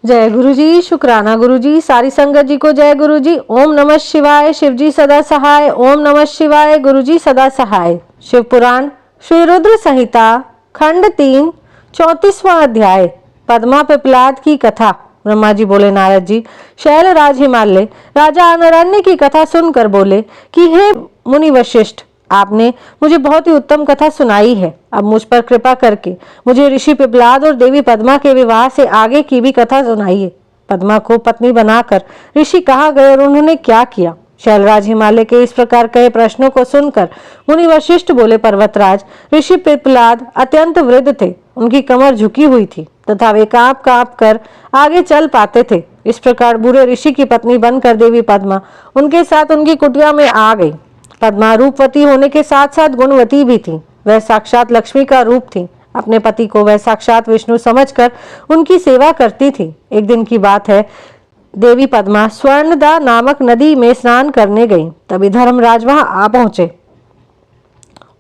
जय गुरु जी, शुक्राना गुरु जी, सारी संगत जी को जय गुरु जी। ओम नमः शिवाय, शिव जी सदा सहाय। ओम नमः शिवाय, गुरु जी सदा सहाय। शिव पुराण श्री रुद्र संहिता खंड 3 34वां अध्याय पद्मा पिपलाद की कथा। ब्रह्मा जी बोले, नारद जी, शैलराज हिमालय राजा अनरण्य की कथा सुनकर बोले कि हे मुनि वशिष्ठ, आपने मुझे बहुत ही उत्तम कथा सुनाई है। अब मुझ पर कृपा करके मुझे ऋषि पिपलाद और देवी पद्मा के विवाह से आगे की भी कथा सुनाइए। पद्मा को पत्नी बनाकर ऋषि कहाँ गए और उन्होंने क्या किया? शैलराज हिमालय के इस प्रकार कहे प्रश्नों को सुनकर मुनि वशिष्ठ बोले, पर्वतराज, ऋषि पिपलाद अत्यंत वृद्ध थे। उनकी कमर झुकी हुई थी तथा वे कांप कांप कर आगे चल पाते थे। इस प्रकार बुरे ऋषि की पत्नी बनकर देवी पद्मा उनके साथ उनकी कुटिया में आ गई। पद्मा रूपवती होने के साथ साथ गुणवती भी थी। वह साक्षात लक्ष्मी का रूप थी। अपने पति को वह साक्षात विष्णु समझकर उनकी सेवा करती थी। एक दिन की बात है, देवी पद्मा स्वर्णदा नामक नदी में स्नान करने गई। तभी धर्मराज वहां आ पहुंचे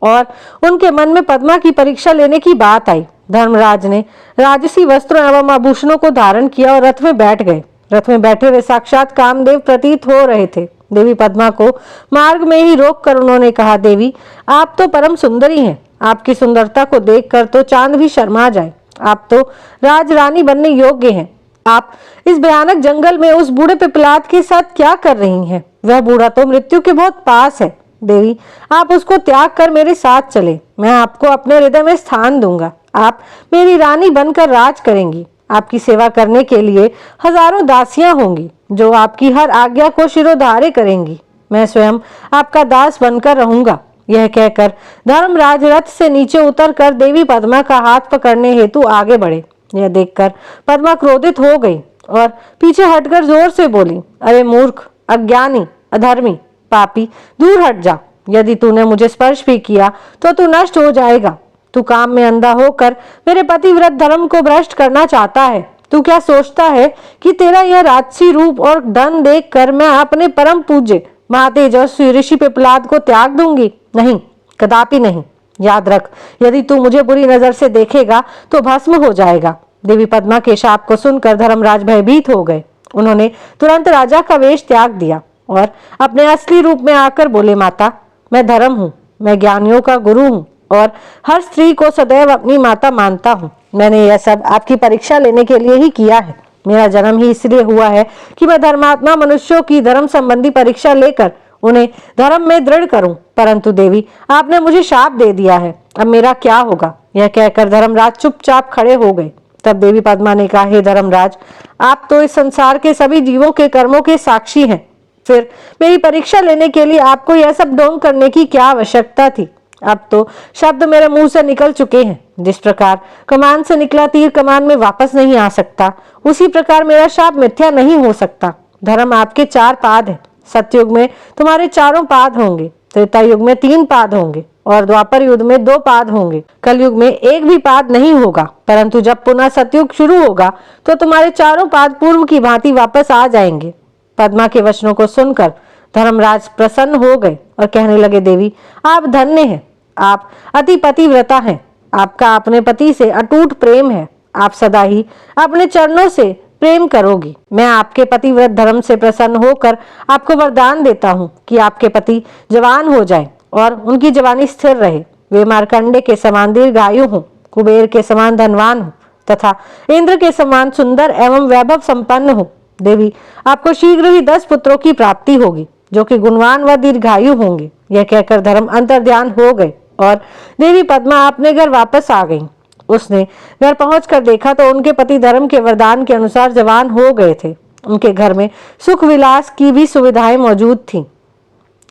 और उनके मन में पद्मा की परीक्षा लेने की बात आई। धर्मराज ने राजसी वस्त्रों एवं आभूषणों को धारण किया और रथ में बैठ गए। रथ में बैठे वे साक्षात कामदेव प्रतीत हो रहे थे। देवी पद्मा को मार्ग में ही रोककर उन्होंने कहा, देवी, आप तो परम सुंदरी हैं। आपकी सुंदरता को देखकर तो चांद भी शर्मा जाए। आप तो राजरानी बनने योग्य हैं। आप इस भयानक जंगल में उस बूढ़े पिपलाद के साथ क्या कर रही हैं? वह बूढ़ा तो मृत्यु के बहुत पास है। देवी, आप उसको त्याग कर मेरे साथ चले। मैं आपको अपने हृदय में स्थान दूंगा। आप मेरी रानी बनकर राज करेंगी। आपकी सेवा करने के लिए हजारों दासियां होंगी जो आपकी हर आज्ञा को शिरोधार्य करेंगी। मैं स्वयं आपका दास बनकर रहूंगा। यह कहकर धर्मराज रथ से नीचे उतरकर देवी पद्मा का हाथ पकड़ने हेतु आगे बढ़े। यह देखकर पद्मा क्रोधित हो गई और पीछे हटकर जोर से बोली, अरे मूर्ख, अज्ञानी, अधर्मी, पापी, दूर हट जा। यदि तूने मुझे स्पर्श भी किया तो तू नष्ट हो जाएगा। तू काम में अंधा होकर मेरे पतिव्रत धर्म को भ्रष्ट करना चाहता है। तू क्या सोचता है कि तेरा यह राजसी रूप और धन देखकर मैं अपने परम पूज्य महातेजस्वी ऋषि पिपलाद को त्याग दूंगी? नहीं, कदापि नहीं। याद रख, यदि तू मुझे बुरी नजर से देखेगा तो भस्म हो जाएगा। देवी पद्मा के शाप को सुनकर धर्मराज भयभीत हो गए। उन्होंने तुरंत राजा का वेश त्याग दिया और अपने असली रूप में आकर बोले, माता, मैं धर्म हूँ, मैं ज्ञानियों का गुरु हूँ और हर स्त्री को सदैव अपनी माता मानता हूँ। मैंने यह सब आपकी परीक्षा लेने के लिए ही किया है। मेरा जन्म ही इसलिए हुआ है कि मैं धर्मात्मा मनुष्यों की धर्म संबंधी परीक्षा लेकर उन्हें धर्म में दृढ़ करूं। परंतु देवी, आपने मुझे शाप दे दिया है, अब मेरा क्या होगा? यह कहकर धर्मराज चुपचाप खड़े हो गए। तब देवी पद्मा ने कहा, हे धर्मराज, आप तो इस संसार के सभी जीवों के कर्मों के साक्षी हैं। फिर मेरी परीक्षा लेने के लिए आपको यह सब ढोंग करने की क्या आवश्यकता थी? अब तो शब्द मेरे मुंह से निकल चुके हैं। जिस प्रकार कमान से निकला तीर कमान में वापस नहीं आ सकता, उसी प्रकार मेरा शाप मिथ्या नहीं हो सकता। धर्म आपके 4 पाद हैं। सतयुग में तुम्हारे 4 पाद होंगे, त्रेता युग में 3 पाद होंगे और द्वापर युग में 2 पाद होंगे। कलयुग में 1 भी पाद नहीं होगा। परंतु जब पुनः सतयुग शुरू होगा तो तुम्हारे 4 पाद पूर्व की भांति वापस आ जाएंगे। पद्मा के वचनों को सुनकर धर्मराज प्रसन्न हो गए और कहने लगे, देवी, आप धन्य हैं। आप अति पतिव्रता हैं। आपका अपने पति से अटूट प्रेम है। आप सदा ही अपने चरणों से प्रेम करोगी। मैं आपके पतिव्रत धर्म से प्रसन्न होकर आपको वरदान देता हूँ कि आपके पति जवान हो जाए और उनकी जवानी स्थिर रहे। वे मार्कंडे के समान दीर्घायु हों, कुबेर के समान धनवान हो तथा इंद्र के समान सुंदर एवं वैभव संपन्न हो। देवी, आपको शीघ्र ही 10 पुत्रों की प्राप्ति होगी जो कि गुणवान व दीर्घायु होंगे। यह कहकर धर्म अंतर्ध्यान हो गए और देवी पद्मा अपने घर वापस आ गईं। उसने घर पहुंचकर देखा तो उनके पति धर्म के वरदान के अनुसार जवान हो गए थे। उनके घर में सुख विलास की भी सुविधाएं मौजूद थीं।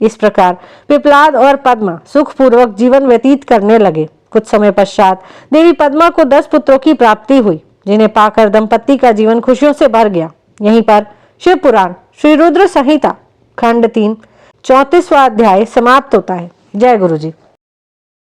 इस प्रकार पिपलाद और पद्मा सुखपूर्वक जीवन व्यतीत करने लगे। कुछ समय पश्चात देवी पद्मा को 10 पुत्रों की प्राप्ति हुई, जिन्हें पाकर दंपति का जीवन खुशियों से भर गया। यहीं पर शिव पुराण श्री रुद्र संहिता खंड 3 34वां अध्याय समाप्त होता है। जय गुरु जी।